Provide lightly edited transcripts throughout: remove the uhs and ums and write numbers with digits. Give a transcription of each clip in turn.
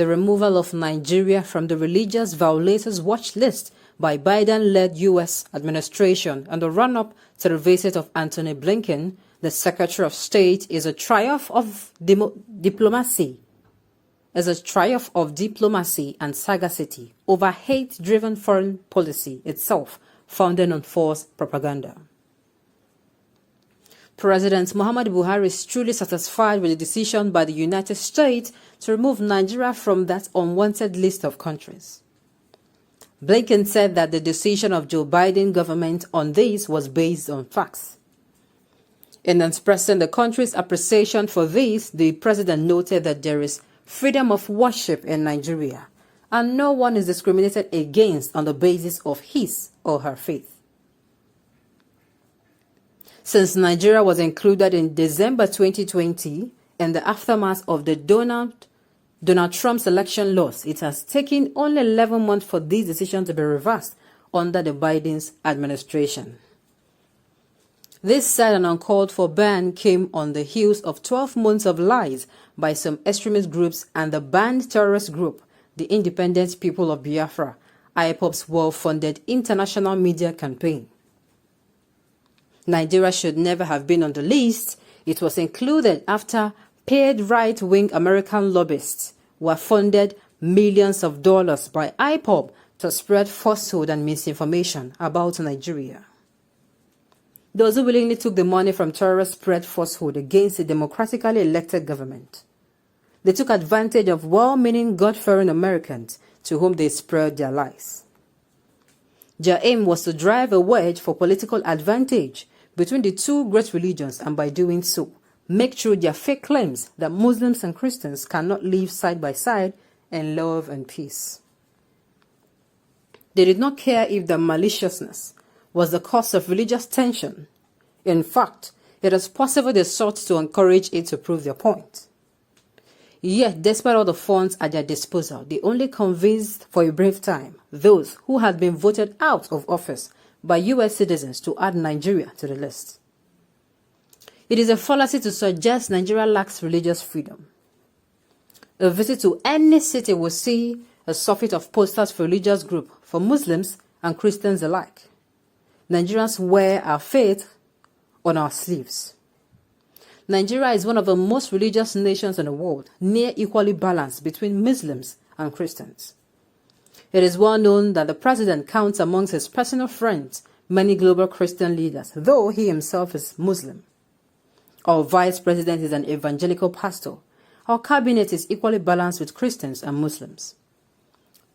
the removal of Nigeria from the religious violators watch list by Biden-led U.S. administration and the run-up to the visit of Antony Blinken, the Secretary of State, is a triumph of diplomacy and sagacity over hate-driven foreign policy itself, founded on false propaganda. President Muhammadu Buhari is truly satisfied with the decision by the United States to remove Nigeria from that unwanted list of countries. Blinken said that the decision of Joe Biden government on this was based on facts. In expressing the country's appreciation for this, the president noted that there is freedom of worship in Nigeria, and no one is discriminated against on the basis of his or her faith. Since Nigeria was included in December 2020 in the aftermath of the Donald Trump's election loss, it has taken only 11 months for this decision to be reversed under the Biden's administration. This sad and uncalled for ban came on the heels of 12 months of lies by some extremist groups and the banned terrorist group, the Independent People of Biafra, IPOB's well-funded international media campaign. Nigeria should never have been on the list. It was included after paid right-wing American lobbyists were funded millions of dollars by IPOB to spread falsehood and misinformation about Nigeria. Those who willingly took the money from terrorists spread falsehood against a democratically elected government. They took advantage of well-meaning, God-fearing Americans to whom they spread their lies. Their aim was to drive a wedge for political advantage between the two great religions, and by doing so, make true their fake claims that Muslims and Christians cannot live side by side in love and peace. They did not care if the maliciousness was the cause of religious tension. In fact, it is possible they sought to encourage it to prove their point. Yet, despite all the funds at their disposal, they only convinced for a brief time those who had been voted out of office by U.S. citizens to add Nigeria to the list. It is a fallacy to suggest Nigeria lacks religious freedom. A visit to any city will see a surfeit of posters for religious groups for Muslims and Christians alike. Nigerians wear our faith on our sleeves. Nigeria is one of the most religious nations in the world, near equally balanced between Muslims and Christians. It is well known that the president counts amongst his personal friends many global Christian leaders, though he himself is Muslim. Our vice president is an evangelical pastor. Our cabinet is equally balanced with Christians and Muslims.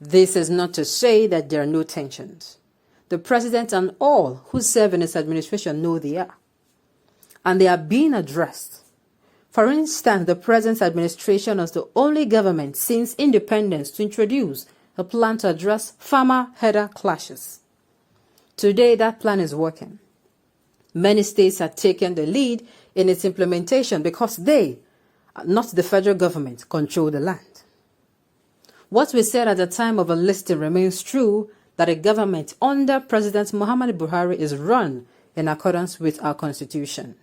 This is not to say that there are no tensions. The president and all who serve in his administration know they are, and they are being addressed. For instance, the present administration is the only government since independence to introduce a plan to address farmer-herder clashes. Today, that plan is working. Many states have taken the lead in its implementation because they, not the federal government, control the land. What we said at the time of enlisting remains true, that a government under President Muhammadu Buhari is run in accordance with our constitution.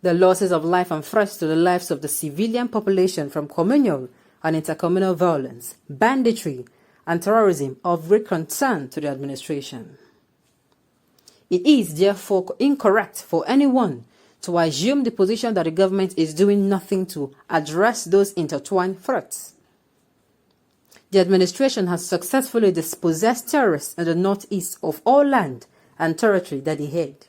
The losses of life and threats to the lives of the civilian population from communal and intercommunal violence, banditry, and terrorism are of great concern to the administration. It is therefore incorrect for anyone to assume the position that the government is doing nothing to address those intertwined threats. The administration has successfully dispossessed terrorists in the northeast of all land and territory that they held,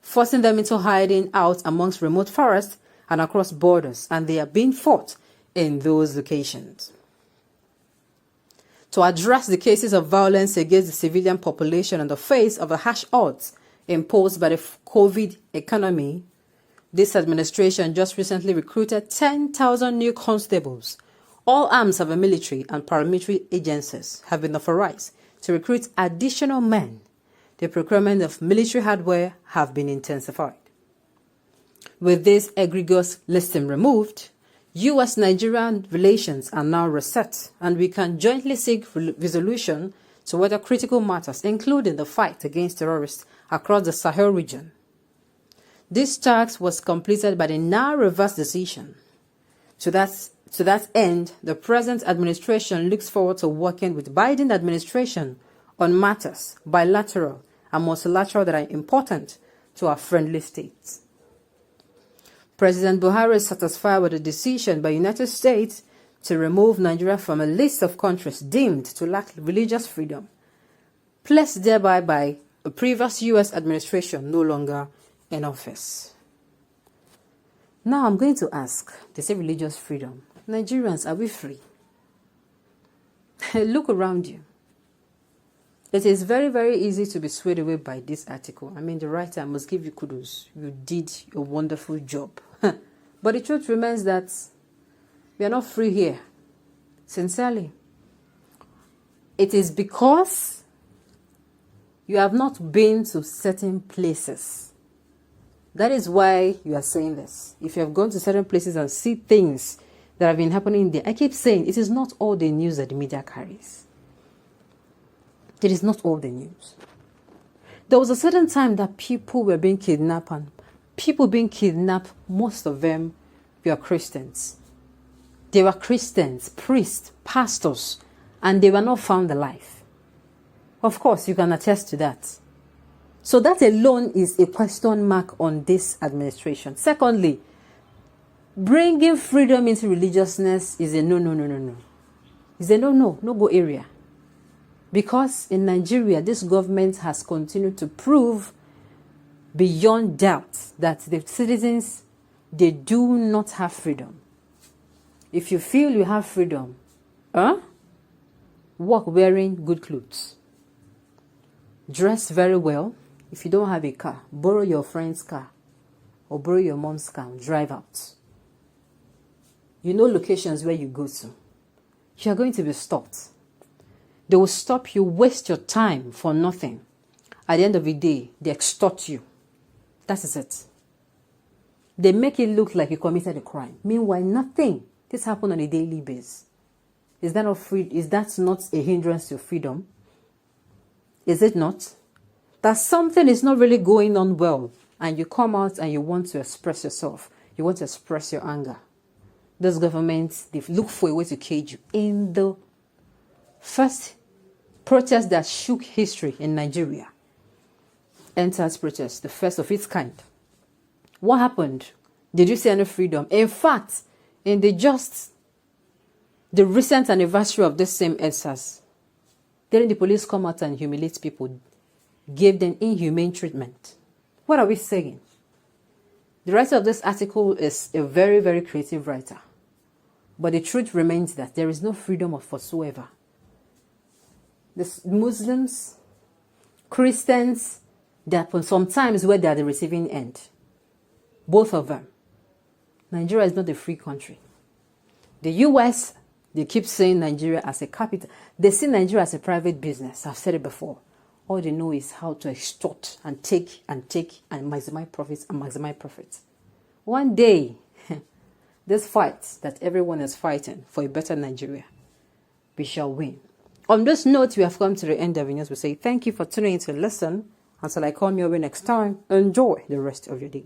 forcing them into hiding out amongst remote forests and across borders, and they are being fought in those locations. To address the cases of violence against the civilian population in the face of the harsh odds imposed by the COVID economy, this administration just recently recruited 10,000 new constables. All arms of the military and paramilitary agencies have been authorized to recruit additional men. The procurement of military hardware have been intensified. With this egregious listing removed, U.S.-Nigerian relations are now reset, and we can jointly seek resolution to other critical matters, including the fight against terrorists across the Sahel region. This task was completed by the now reversed decision. To To that end, the present administration looks forward to working with Biden administration on matters, bilateral and multilateral, that are important to our friendly states. President Buhari is satisfied with the decision by the United States to remove Nigeria from a list of countries deemed to lack religious freedom, placed thereby by a previous U.S. administration no longer in office. Now I'm going to ask, they say religious freedom. Nigerians, are we free? Look around you. It is very, very easy to be swayed away by this article. I mean, the writer, I must give you kudos. You did a wonderful job. But the truth remains that we are not free here. Sincerely. It is because you have not been to certain places. That is why you are saying this. If you have gone to certain places and see things that have been happening there, I keep saying it is not all the news that the media carries. It is not all the news. There was a certain time that people were being kidnapped, and people being kidnapped, most of them were Christians. They were Christians, priests, pastors, and they were not found alive. Of course, you can attest to that. So that alone is a question mark on this administration. Secondly, bringing freedom into religiousness is a no. It's a no-go area. Because in Nigeria, this government has continued to prove beyond doubt that the citizens, they do not have freedom. If you feel you have freedom, walk wearing good clothes. Dress very well. If you don't have a car, borrow your friend's car or borrow your mom's car and drive out. You know locations where you go to. You are going to be stopped. They will stop you, waste your time for nothing. At the end of the day, they extort you. That is it. They make it look like you committed a crime. Meanwhile, nothing. This happens on a daily basis. Is that not free? Is that not a hindrance to freedom? Is it not? That something is not really going on well, and you come out and you want to express yourself. You want to express your anger. Those governments, they look for a way to cage you. In the first protest that shook history in Nigeria, Endsars protest, the first of its kind. What happened? Did you see any freedom? In fact, in the recent anniversary of this same Endsars, didn't the police come out and humiliate people, gave them inhumane treatment? What are we saying? The writer of this article is a very, very creative writer. But the truth remains that there is no freedom of whatsoever. The Muslims, Christians, they are sometimes where they are the receiving end. Both of them. Nigeria is not a free country. The US, they keep saying Nigeria as a capital. They see Nigeria as a private business. I've said it before. All they know is how to extort and take and maximize profits. One day, this fight that everyone is fighting for a better Nigeria, we shall win. On this note, we have come to the end of the news. We say thank you for tuning in to listen. Until I come your way next time, enjoy the rest of your day.